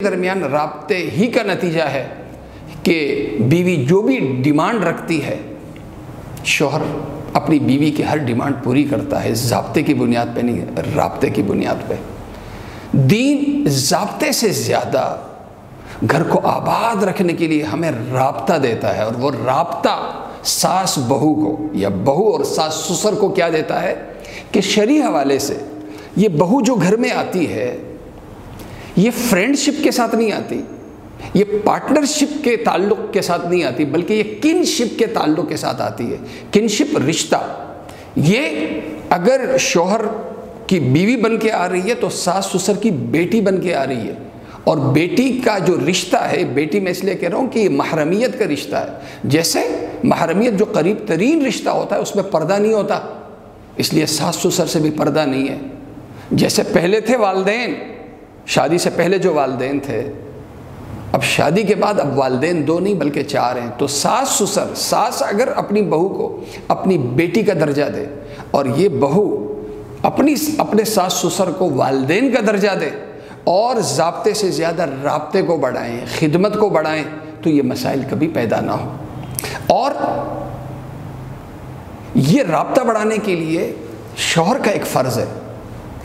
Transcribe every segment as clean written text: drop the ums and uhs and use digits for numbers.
درمیان رابطے ہی کا نتیجہ ہے کہ بیوی جو بھی ڈیمانڈ رکھتی ہے شوہر اپنی بیوی کی ہر ڈیمانڈ پوری کرتا ہے، ضابطے کی بنیاد پہ نہیں، رابطے کی بنیاد پہ۔ دین ضابطے سے زیادہ گھر کو آباد رکھنے کے لیے ہمیں رابطہ دیتا ہے، اور وہ رابطہ ساس بہو کو یا بہو اور ساس سسر کو کیا دیتا ہے کہ شرعی حوالے سے یہ بہو جو گھر میں آتی ہے یہ فرینڈشپ کے ساتھ نہیں آتی، یہ پارٹنرشپ کے تعلق کے ساتھ نہیں آتی، بلکہ یہ کنشپ کے تعلق کے ساتھ آتی ہے۔ کنشپ رشتہ، یہ اگر شوہر کی بیوی بن کے آ رہی ہے تو ساس سسر کی بیٹی بن کے آ رہی ہے، اور بیٹی کا جو رشتہ ہے، بیٹی میں اس لیے کہہ رہا ہوں کہ یہ محرمیت کا رشتہ ہے۔ جیسے محرمیت جو قریب ترین رشتہ ہوتا ہے اس میں پردہ نہیں ہوتا، اس لیے ساس سسر سے بھی پردہ نہیں ہے۔ جیسے پہلے تھے والدین، شادی سے پہلے جو والدین تھے، اب شادی کے بعد اب والدین 2 نہیں بلکہ 4 ہیں، تو ساس سسر، ساس اگر اپنی بہو کو اپنی بیٹی کا درجہ دے اور یہ بہو اپنے ساس سسر کو والدین کا درجہ دے اور ضابطے سے زیادہ رابطے کو بڑھائیں، خدمت کو بڑھائیں، تو یہ مسائل کبھی پیدا نہ ہو۔ اور یہ رابطہ بڑھانے کے لیے شوہر کا ایک فرض ہے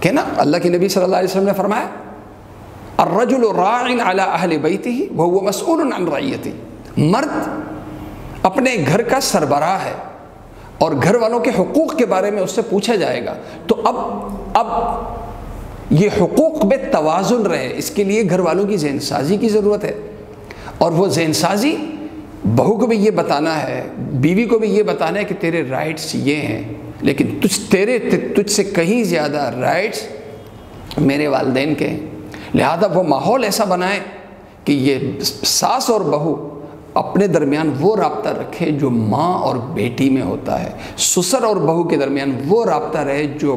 کہ نا، اللہ کے نبی صلی اللہ علیہ وسلم نے فرمایا الرجل راع علی اہل بیتہ وہو مسئول عن رعیتہ، مرد اپنے گھر کا سربراہ ہے اور گھر والوں کے حقوق کے بارے میں اس سے پوچھا جائے گا۔ تو اب یہ حقوق میں توازن رہے، اس کے لیے گھر والوں کی ذہن سازی کی ضرورت ہے، اور وہ ذہن سازی بہو کو بھی یہ بتانا ہے، بیوی کو بھی یہ بتانا ہے کہ تیرے رائٹس یہ ہیں، لیکن تجھ سے کہیں زیادہ رائٹس میرے والدین کے ہیں۔ لہذا وہ ماحول ایسا بنائیں کہ یہ ساس اور بہو اپنے درمیان وہ رابطہ رکھے جو ماں اور بیٹی میں ہوتا ہے، سسر اور بہو کے درمیان وہ رابطہ رہے جو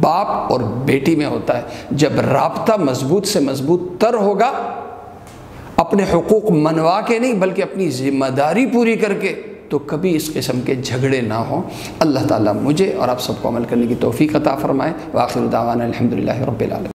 باپ اور بیٹی میں ہوتا ہے۔ جب رابطہ مضبوط سے مضبوط تر ہوگا، اپنے حقوق منوا کے نہیں بلکہ اپنی ذمہ داری پوری کر کے، تو کبھی اس قسم کے جھگڑے نہ ہوں۔ اللہ تعالیٰ مجھے اور آپ سب کو عمل کرنے کی توفیق عطا فرمائے۔ وآخر دعوانا الحمدللہ رب العالمین۔